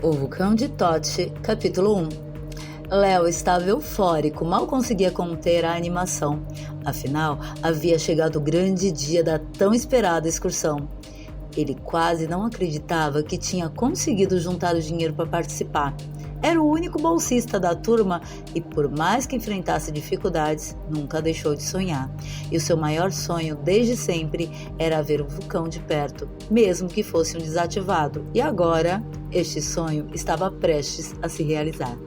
O Vulcão de Tote, capítulo 1. Léo estava eufórico, mal conseguia conter a animação. Afinal, havia chegado o grande dia da tão esperada excursão. Ele quase não acreditava que tinha conseguido juntar o dinheiro para participar. Era o único bolsista da turma e, por mais que enfrentasse dificuldades, nunca deixou de sonhar. E o seu maior sonho, desde sempre, era ver um vulcão de perto, mesmo que fosse um desativado. E agora, este sonho estava prestes a se realizar.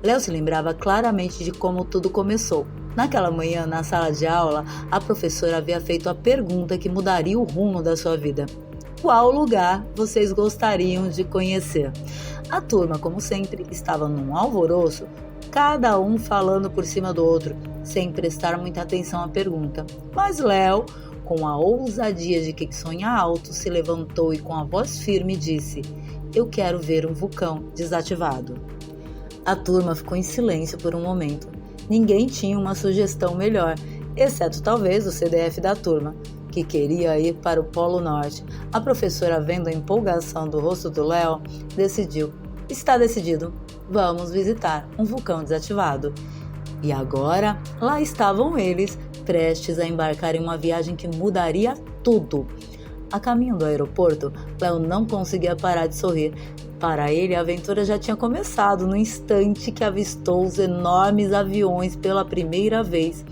Léo se lembrava claramente de como tudo começou. Naquela manhã, na sala de aula, a professora havia feito a pergunta que mudaria o rumo da sua vida. Qual lugar vocês gostariam de conhecer? A turma, como sempre, estava num alvoroço, cada um falando por cima do outro, sem prestar muita atenção à pergunta. Mas Léo, com a ousadia de quem sonha alto, se levantou e com a voz firme disse: "Eu quero ver um vulcão desativado." A turma ficou em silêncio por um momento. Ninguém tinha uma sugestão melhor, exceto talvez o CDF da turma, que queria ir para o Polo Norte. A professora, vendo a empolgação do rosto do Léo, decidiu: "Está decidido, vamos visitar um vulcão desativado." E agora, lá estavam eles, prestes a embarcar em uma viagem que mudaria tudo. A caminho do aeroporto, Léo não conseguia parar de sorrir. Para ele, a aventura já tinha começado no instante que avistou os enormes aviões pela primeira vez.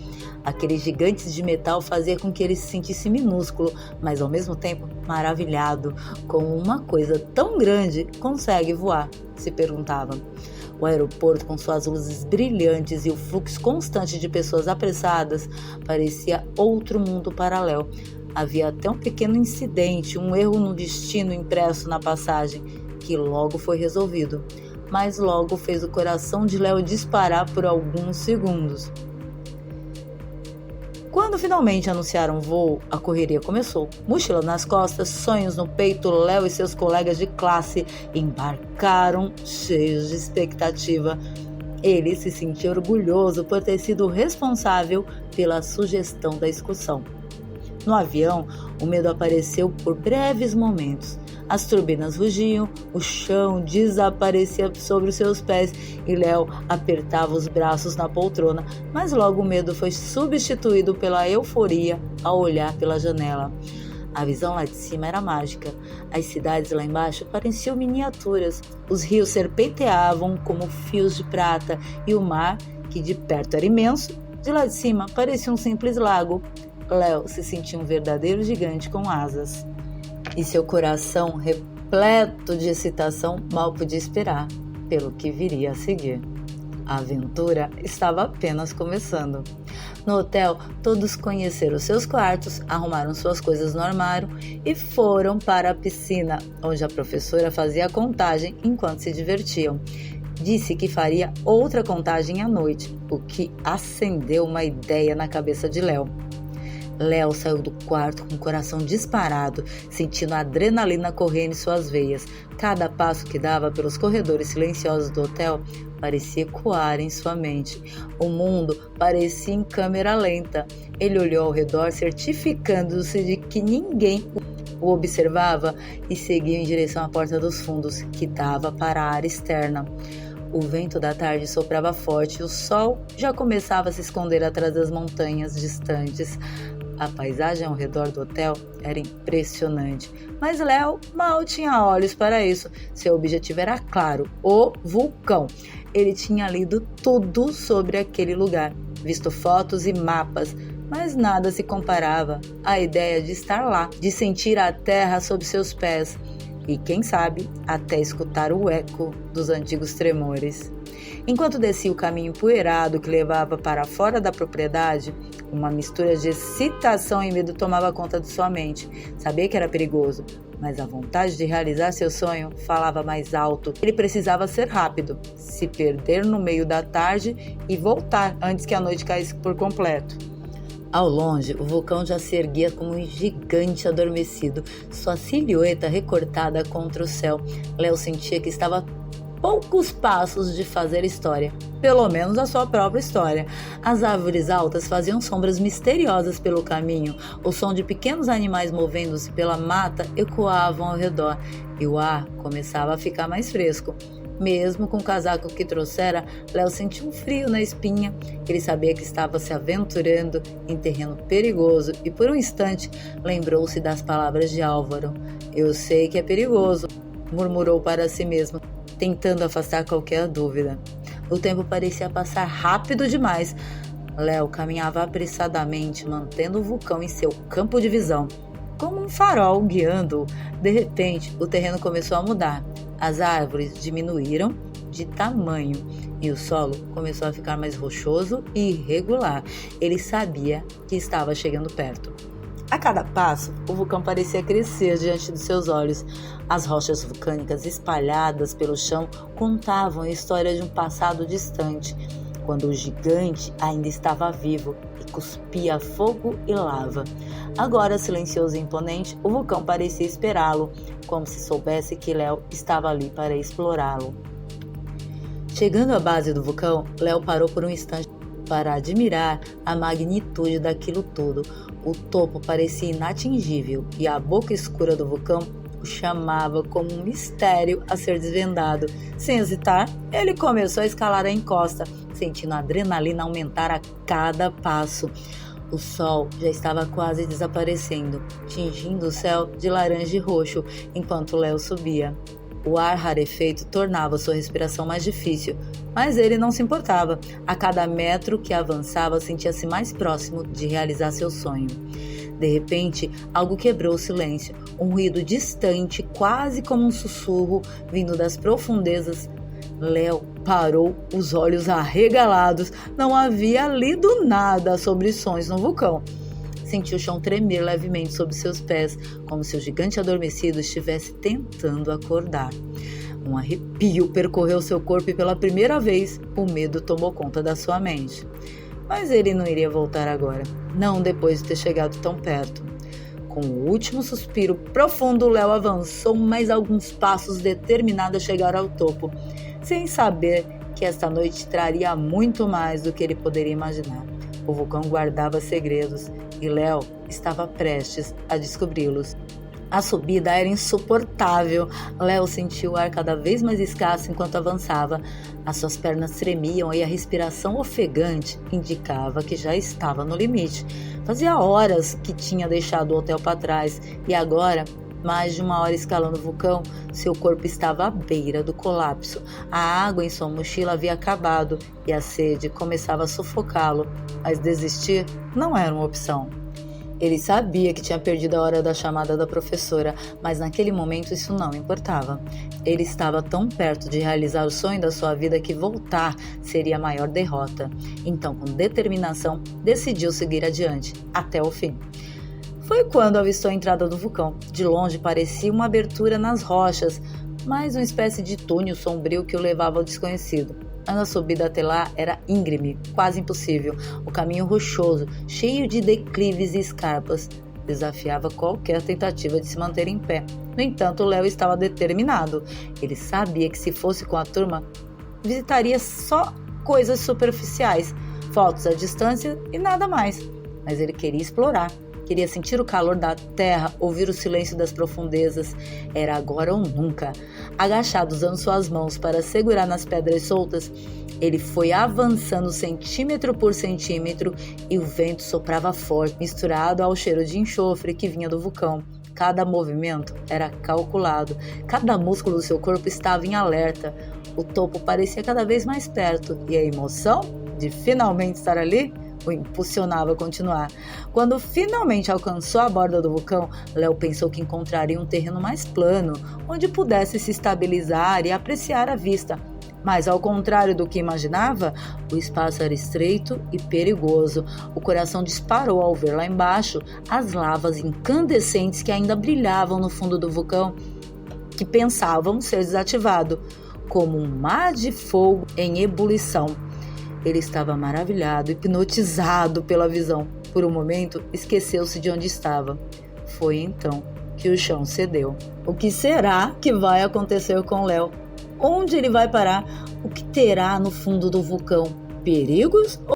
Aqueles gigantes de metal faziam com que ele se sentisse minúsculo, mas ao mesmo tempo maravilhado. Como uma coisa tão grande consegue voar? Se perguntava. O aeroporto, com suas luzes brilhantes e o fluxo constante de pessoas apressadas, parecia outro mundo paralelo. Havia até um pequeno incidente, um erro no destino impresso na passagem, que logo foi resolvido, mas logo fez o coração de Léo disparar por alguns segundos. Quando finalmente anunciaram o voo, a correria começou. Mochila nas costas, sonhos no peito, Léo e seus colegas de classe embarcaram cheios de expectativa. Ele se sentia orgulhoso por ter sido responsável pela sugestão da excursão. No avião, o medo apareceu por breves momentos. As turbinas rugiam, o chão desaparecia sobre os seus pés e Léo apertava os braços na poltrona, mas logo o medo foi substituído pela euforia ao olhar pela janela. A visão lá de cima era mágica. As cidades lá embaixo pareciam miniaturas. Os rios serpenteavam como fios de prata e o mar, que de perto era imenso, de lá de cima parecia um simples lago. Léo se sentia um verdadeiro gigante com asas. E seu coração, repleto de excitação, mal podia esperar pelo que viria a seguir. A aventura estava apenas começando. No hotel, todos conheceram seus quartos, arrumaram suas coisas no armário e foram para a piscina, onde a professora fazia a contagem enquanto se divertiam. Disse que faria outra contagem à noite, o que acendeu uma ideia na cabeça de Léo. Léo saiu do quarto com o coração disparado, sentindo a adrenalina correndo em suas veias. Cada passo que dava pelos corredores silenciosos do hotel parecia ecoar em sua mente. O mundo parecia em câmera lenta. Ele olhou ao redor, certificando-se de que ninguém o observava e seguiu em direção à porta dos fundos, que dava para a área externa. O vento da tarde soprava forte e o sol já começava a se esconder atrás das montanhas distantes. A paisagem ao redor do hotel era impressionante, mas Léo mal tinha olhos para isso. Seu objetivo era claro: o vulcão. Ele tinha lido tudo sobre aquele lugar, visto fotos e mapas, mas nada se comparava à ideia de estar lá, de sentir a terra sob seus pés e, quem sabe, até escutar o eco dos antigos tremores. Enquanto descia o caminho empoeirado que levava para fora da propriedade, uma mistura de excitação e medo tomava conta de sua mente. Sabia que era perigoso, mas a vontade de realizar seu sonho falava mais alto. Ele precisava ser rápido, se perder no meio da tarde e voltar antes que a noite caísse por completo. Ao longe, o vulcão já se erguia como um gigante adormecido, sua silhueta recortada contra o céu. Léo sentia que estava poucos passos de fazer história, pelo menos a sua própria história. As árvores altas faziam sombras misteriosas pelo caminho, o som de pequenos animais movendo-se pela mata ecoavam ao redor, e o ar começava a ficar mais fresco. Mesmo com o casaco que trouxera, Léo sentiu um frio na espinha. Ele sabia que estava se aventurando em terreno perigoso e por um instante lembrou-se das palavras de Álvaro. "Eu sei que é perigoso", murmurou para si mesmo, tentando afastar qualquer dúvida. O tempo parecia passar rápido demais. Léo caminhava apressadamente, mantendo o vulcão em seu campo de visão, como um farol guiando-o. De repente, o terreno começou a mudar. As árvores diminuíram de tamanho e o solo começou a ficar mais rochoso e irregular. Ele sabia que estava chegando perto. A cada passo, o vulcão parecia crescer diante de seus olhos. As rochas vulcânicas espalhadas pelo chão contavam a história de um passado distante, quando o gigante ainda estava vivo e cuspia fogo e lava. Agora, silencioso e imponente, o vulcão parecia esperá-lo, como se soubesse que Léo estava ali para explorá-lo. Chegando à base do vulcão, Léo parou por um instante para admirar a magnitude daquilo tudo. O topo parecia inatingível e a boca escura do vulcão o chamava como um mistério a ser desvendado. Sem hesitar, ele começou a escalar a encosta, sentindo a adrenalina aumentar a cada passo. O sol já estava quase desaparecendo, tingindo o céu de laranja e roxo, enquanto Léo subia. O ar rarefeito tornava sua respiração mais difícil, mas ele não se importava. A cada metro que avançava, sentia-se mais próximo de realizar seu sonho. De repente, algo quebrou o silêncio. Um ruído distante, quase como um sussurro, vindo das profundezas. Léo parou, os olhos arregalados. Não havia lido nada sobre sons no vulcão. Sentiu o chão tremer levemente sob seus pés, como se o gigante adormecido estivesse tentando acordar. Um arrepio percorreu seu corpo e pela primeira vez o medo tomou conta da sua mente. Mas ele não iria voltar agora, não depois de ter chegado tão perto. Com o último suspiro profundo, Léo avançou mais alguns passos, determinado a chegar ao topo, sem saber que esta noite traria muito mais do que ele poderia imaginar. O vulcão guardava segredos e Léo estava prestes a descobri-los. A subida era insuportável. Léo sentiu o ar cada vez mais escasso enquanto avançava. As suas pernas tremiam e a respiração ofegante indicava que já estava no limite. Fazia horas que tinha deixado o hotel para trás e agora, mais de uma hora escalando o vulcão, seu corpo estava à beira do colapso. A água em sua mochila havia acabado e a sede começava a sufocá-lo, mas desistir não era uma opção. Ele sabia que tinha perdido a hora da chamada da professora, mas naquele momento isso não importava. Ele estava tão perto de realizar o sonho da sua vida que voltar seria a maior derrota. Então, com determinação, decidiu seguir adiante, até o fim. Foi quando avistou a entrada do vulcão. De longe parecia uma abertura nas rochas, mas uma espécie de túnel sombrio que o levava ao desconhecido. Mas a subida até lá era íngreme, quase impossível. O caminho rochoso, cheio de declives e escarpas, desafiava qualquer tentativa de se manter em pé. No entanto, Léo estava determinado. Ele sabia que se fosse com a turma, visitaria só coisas superficiais, fotos à distância e nada mais. Mas ele queria explorar. Queria sentir o calor da terra, ouvir o silêncio das profundezas. Era agora ou nunca. Agachado, usando suas mãos para segurar nas pedras soltas, ele foi avançando centímetro por centímetro e o vento soprava forte, misturado ao cheiro de enxofre que vinha do vulcão. Cada movimento era calculado, cada músculo do seu corpo estava em alerta. O topo parecia cada vez mais perto e a emoção de finalmente estar ali o impulsionava a continuar. Quando finalmente alcançou a borda do vulcão, Léo pensou que encontraria um terreno mais plano, onde pudesse se estabilizar e apreciar a vista. Mas, ao contrário do que imaginava, o espaço era estreito e perigoso. O coração disparou ao ver lá embaixo as lavas incandescentes que ainda brilhavam no fundo do vulcão, que pensavam ser desativado, como um mar de fogo em ebulição. Ele estava maravilhado, hipnotizado pela visão. Por um momento, esqueceu-se de onde estava. Foi então que o chão cedeu. O que será que vai acontecer com Léo? Onde ele vai parar? O que terá no fundo do vulcão? Perigos